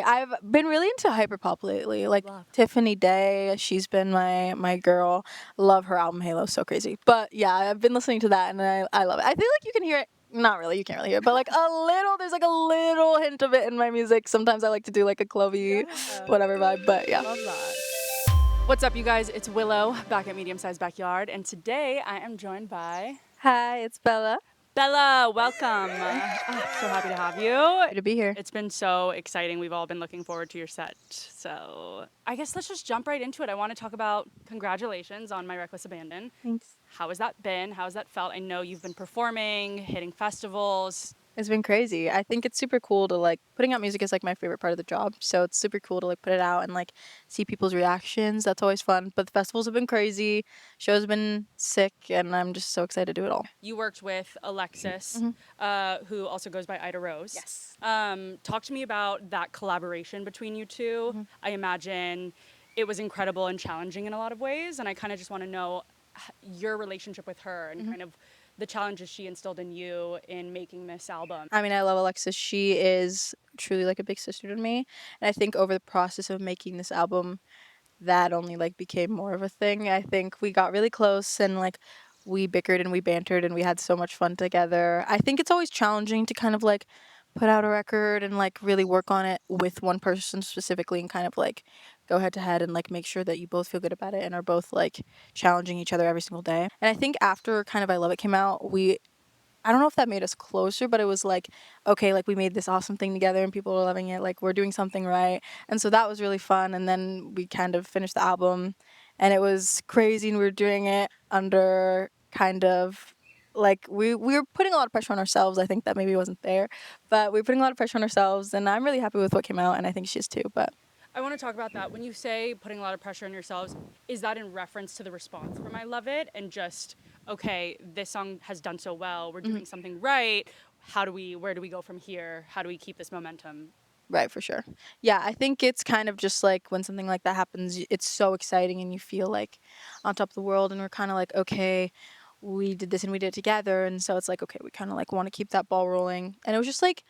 I've been really into hyperpop lately. Like Love. Tiffany Day, she's been my girl. Love her album Halo, so crazy. But yeah, I've been listening to that and I love it. I feel like you can hear it. Not really, you can't really hear it, but like there's like a little hint of it in my music. Sometimes I like to do like a Clovey, whatever vibe. But yeah. Love that. What's up, you guys? It's Willow back at Medium Sized Backyard, and today I am joined by Hi, it's Bella. Bella. Welcome. So happy to have you. Happy to be here. It's been so exciting. We've all been looking forward to your set. So I guess let's just jump right into it. I want to talk about congratulations on My Reckless Abandon. Thanks. How has that been? How has that felt? I know you've been performing, hitting festivals. It's been crazy. I think it's super cool to like putting out music is like my favorite part of the job. So it's super cool to like put it out and like see people's reactions. That's always fun. But the festivals have been crazy. Shows have been sick, and I'm just so excited to do it all. You worked with Alexis, who also goes by Ida Rose. Yes. Talk to me about that collaboration between you two. I imagine it was incredible and challenging in a lot of ways, and I kind of just want to know your relationship with her and kind of the challenges she instilled in you in making this album. I mean, I love Alexis. She is truly like a big sister to me. And I think over the process of making this album, that only like became more of a thing. I think we got really close and like we bickered and we bantered and we had so much fun together. I think it's always challenging to kind of like put out a record and like really work on it with one person specifically and kind of like go head to head and like make sure that you both feel good about it and are both like challenging each other every single day. And I think after kind of I Love It came out, I don't know if that made us closer, but it was like, okay, like we made this awesome thing together and people are loving it. Like we're doing something right. And so that was really fun. And then we kind of finished the album and it was crazy. And we were doing it under kind of like we were putting a lot of pressure on ourselves. I think that maybe wasn't there, but we were putting a lot of pressure on ourselves. And I'm really happy with what came out. And I think she is too. But I want to talk about that. When you say putting a lot of pressure on yourselves, is that in reference to the response from I Love It and just, okay, this song has done so well, we're doing something right. Where do we go from here? How do we keep this momentum? right, for sure. Yeah, I think it's kind of just like when something like that happens, it's so exciting and you feel like on top of the world. And we're kind of like, okay, we did this and we did it together. And so it's like, okay, we kind of like want to keep that ball rolling. And it was just like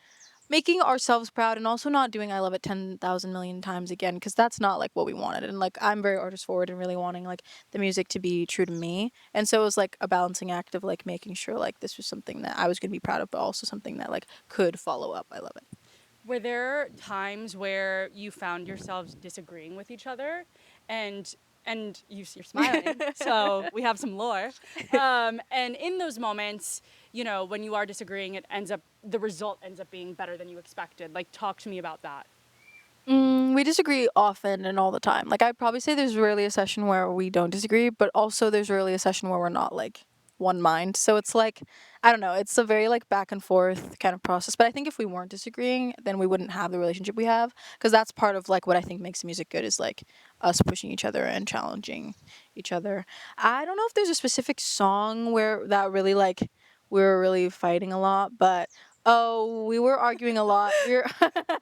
making ourselves proud and also not doing I Love It 10,000 million times again because that's not like what we wanted. And like I'm very artist forward and really wanting like the music to be true to me. And so it was like a balancing act of like making sure like this was something that I was going to be proud of, but also something that like could follow up I Love It. Were there times where you found yourselves disagreeing with each other, and you're smiling, so we have some lore. And in those moments, you know, when you are disagreeing, the result ends up being better than you expected. Like, talk to me about that. We disagree often and all the time. Like, I'd probably say there's rarely a session where we don't disagree, but also there's rarely a session where we're not like one mind. So it's like, I don't know, it's a very like back and forth kind of process. But I think if we weren't disagreeing, then we wouldn't have the relationship we have. Because that's part of like what I think makes music good is like us pushing each other and challenging each other. I don't know if there's a specific song where that really like we were really fighting a lot, but oh, we were arguing a lot.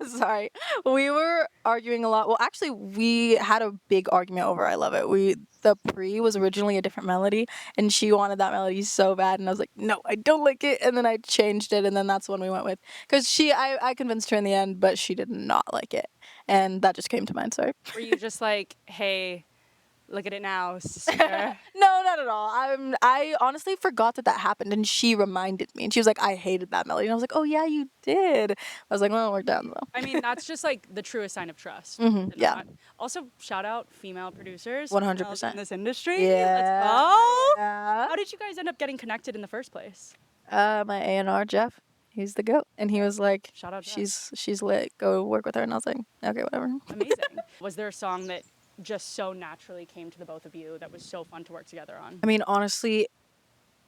Sorry. We were arguing a lot. Well, actually, we had a big argument over I Love It. The pre was originally a different melody, and she wanted that melody so bad, and I was like, no, I don't like it. And then I changed it, and then that's the one we went with. Because I convinced her in the end, but she did not like it. And that just came to mind, sorry. Were you just like, hey, look at it now, sister? No, not at all. I honestly forgot that happened, and she reminded me, and she was like, "I hated that melody," and I was like, "Oh yeah, you did." I was like, "Well, we're done though." I mean, that's just like the truest sign of trust. Yeah. Also, shout out female producers. 100%. In this industry. Yeah. Let's go. Yeah. How did you guys end up getting connected in the first place? My A&R Jeff, he's the goat, and he was like, Shout out Jeff. she's lit. Go work with her," and I was like, "Okay, whatever." Amazing. Was there a song that just so naturally came to the both of you that was so fun to work together on? I mean, honestly,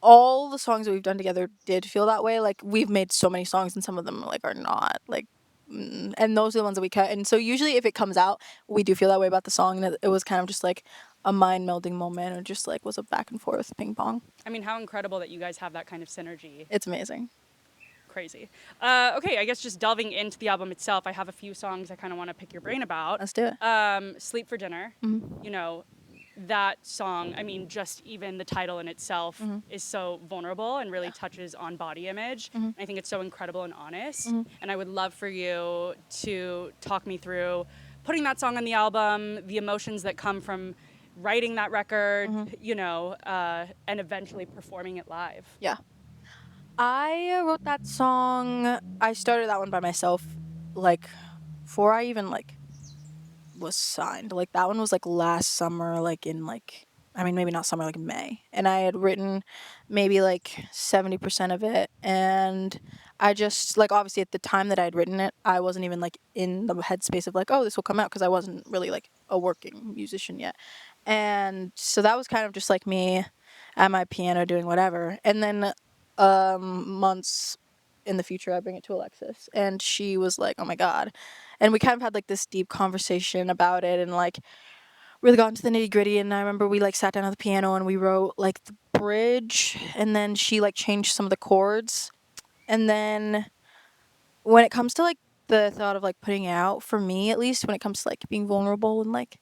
all the songs that we've done together did feel that way. Like we've made so many songs, and some of them like are not like. And those are the ones that we cut. And so usually if it comes out, we do feel that way about the song. And it was kind of just like a mind melding moment or just like was a back and forth ping pong. I mean, how incredible that you guys have that kind of synergy. It's amazing. Crazy. Okay, I guess just delving into the album itself, I have a few songs I kind of want to pick your brain about. Let's do it. Sleep for Dinner. You know, that song, I mean, just even the title in itself Mhm. is so vulnerable and really Yeah. touches on body image. Mhm. And I think it's so incredible and honest. Mhm. And I would love for you to talk me through putting that song on the album, the emotions that come from writing that record, Mhm. and eventually performing it live. Yeah. I wrote that song. I started that one by myself, like, before I even like was signed. Like that one was like last summer, like in like I mean maybe not summer, like May. And I had written maybe like 70% of it. And I just like obviously at the time that I had written it, I wasn't even like in the headspace of like, oh, this will come out because I wasn't really like a working musician yet. And so that was kind of just like me at my piano doing whatever. And then months in the future I bring it to Alexis and she was like, "Oh my god." And we kind of had like this deep conversation about it and like really got into the nitty-gritty. And I remember we like sat down at the piano and we wrote like the bridge and then she like changed some of the chords. And then when it comes to like the thought of like putting it out, for me at least, when it comes to like being vulnerable and like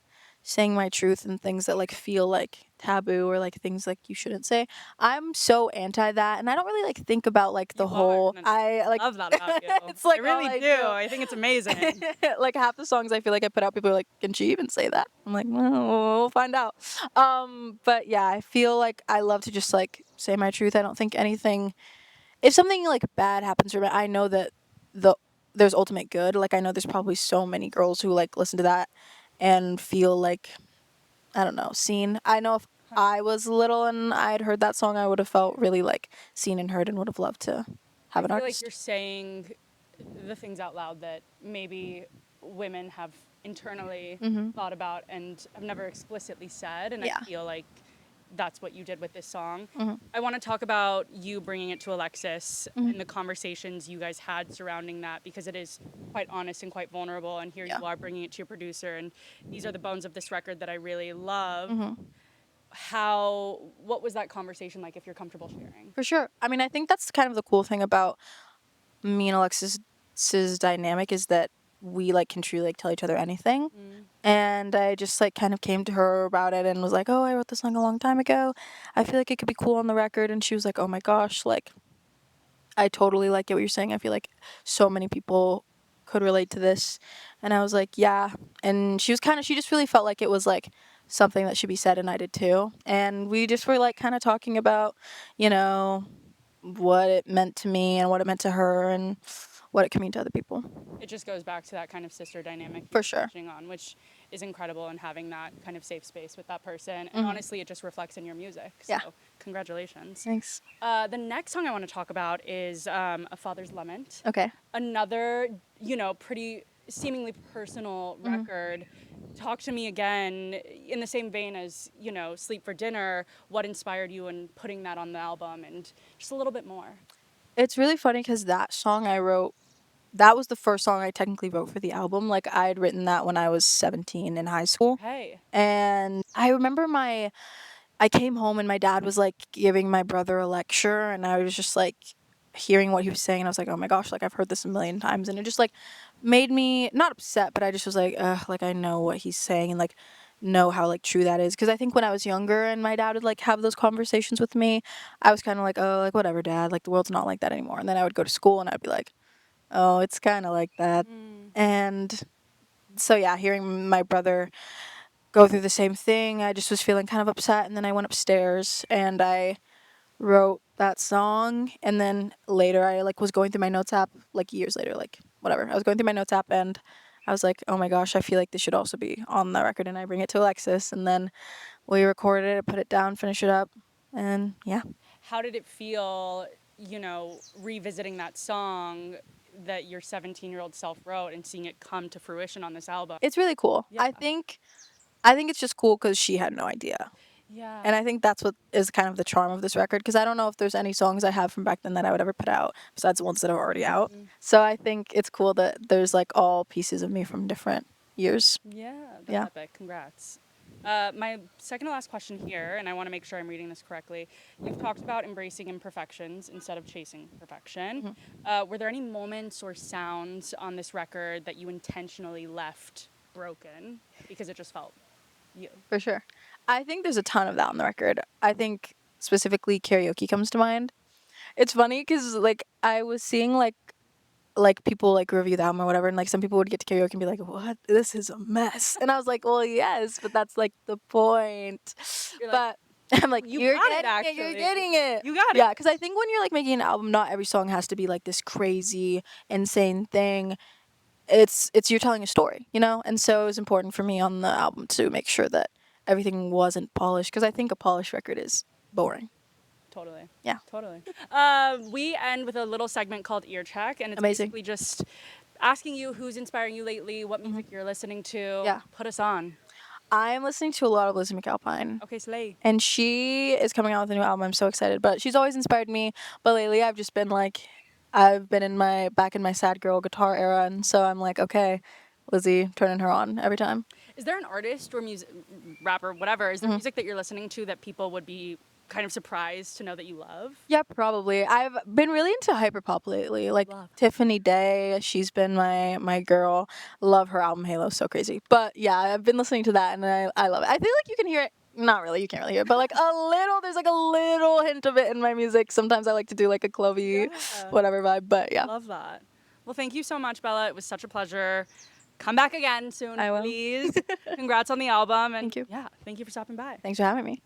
saying my truth and things that like feel like taboo or like things like you shouldn't say, I'm so anti that. And I don't really like think about like the You are, whole and I I like love that about you. it's I like all really I do. do. I think it's amazing. Like half the songs I feel like I put out, people are like, "Can she even say that?" I'm like, "Well, we'll find out." But yeah, I feel like I love to just like say my truth. I don't think anything. If something like bad happens for me, I know that the there's ultimate good. Like I know there's probably so many girls who like listen to that and feel like I don't know, seen. I know if I was little and I'd heard that song, I would have felt really like seen and heard and would have loved to I have an feel like artist. you're saying the things out loud that maybe women have internally Mhm. thought about and have never explicitly said. And I Yeah. feel like that's what you did with this song. Mhm. I want to talk about you bringing it to Alexis Mhm. and the conversations you guys had surrounding that because it is quite honest and quite vulnerable. And here Yeah. you are bringing it to your producer, and these are the bones of this record that I really love. Mhm. What was that conversation like if you're comfortable sharing? For sure. I mean, I think that's kind of the cool thing about me and Alexis's dynamic is that we like can truly like tell each other anything. Mm. And I just like kind of came to her about it and was like, "Oh, I wrote this song a long time ago. I feel like it could be cool on the record." And she was like, "Oh my gosh, like I totally like get what you're saying. I feel like so many people could relate to this." And I was like, "Yeah." And she just really felt like it was like something that should be said and I did too. And we just were like kind of talking about, you know, what it meant to me and what it meant to her and what it could mean to other people. It just goes back to that kind of sister dynamic you For were sure. touching on, which is incredible, and having that kind of safe space with that person. And Mhm. honestly, it just reflects in your music. Yeah. So, congratulations. Thanks. The next song I want to talk about is A Father's Lament. Okay. Another, pretty seemingly personal Mhm. record. Talk to me again in the same vein as, Sleep for Dinner. What inspired you in putting that on the album, and just a little bit more? It's really funny cuz that was the first song I technically wrote for the album. Like I had written that when I was 17 in high school. Okay. And I remember I came home and my dad was like giving my brother a lecture and I was just like hearing what he was saying and I was like, "Oh my gosh, like I've heard this a million times." And it just like made me not upset, but I just was like, "Ugh, like I know what he's saying and like know how like true that is." Cuz I think when I was younger and my dad would like have those conversations with me, I was kind of like, "Oh, like whatever, dad. Like the world's not like that anymore." And then I would go to school and I'd be like, "Oh, it's kind of like that." Mm. And so yeah, hearing my brother go through the same thing, I just was feeling kind of upset and then I went upstairs and I wrote that song and then later I like was going through my notes app like years later, like whatever. I was going through my notes app and I was like, "Oh my gosh, I feel like this should also be on the record." And I bring it to Alexis and then we recorded it, put it down, finish it up, and yeah. How did it feel, revisiting that song that your 17-year-old self wrote and seeing it come to fruition on this album? It's really cool. Yeah. I think it's just cool cuz she had no idea. Yeah. And I think that's what is kind of the charm of this record because I don't know if there's any songs I have from back then that I would ever put out besides the ones that are already out. Mm. So I think it's cool that there's like all pieces of me from different years. Yeah, that's Yeah. epic. Congrats. My second to last question here, and I want to make sure I'm reading this correctly. You've talked about embracing imperfections instead of chasing perfection. Mhm. Were there any moments or sounds on this record that you intentionally left broken because it just felt you? For sure. I think there's a ton of that on the record. I think specifically karaoke comes to mind. It's funny because like I was seeing like people like review the album or whatever, and like some people would get to karaoke and be like, "What? This is a mess." And I was like, "Well, yes, but that's like the point." You're like, But I'm like, you "You're got it, getting it. You're actually. getting it." You got it. Yeah, because I think when you're like making an album, not every song has to be like this crazy, insane thing. It's you're telling a story, you know? And so it was important for me on the album to make sure that everything wasn't polished because I think a polished record is boring. Totally. Yeah. Totally. We end with a little segment called Ear Check, and it's Amazing. basically just asking you who's inspiring you lately, what Mhm. music you're listening to. Yeah. Put us on. I'm listening to a lot of Lizzie McAlpine. Okay, Slay. And she is coming out with a new album. I'm so excited. But she's always inspired me. But lately I've just been like I've been in my back in my sad girl guitar era, and so I'm like, okay, Lizzie, turning her on every time. Is there an artist or music, rapper, whatever? Is there Mhm. music that you're listening to that people would be kind of surprised to know that you love? Yeah, probably. I've been really into hyperpop lately. Like Love. Tiffany Day, she's been my girl. Love her album Halo, so crazy. But yeah, I've been listening to that and I love it. I feel like you can hear it. Not really, you can't really hear it, but like a little. There's like a little hint of it in my music. Sometimes I like to do like a Clovey, Yeah. whatever vibe. But yeah, Love that. Well, thank you so much, Bella. It was such a pleasure. Come back again soon, I will. please. Congrats on the album. And Thank you. yeah, thank you for stopping by. Thanks for having me.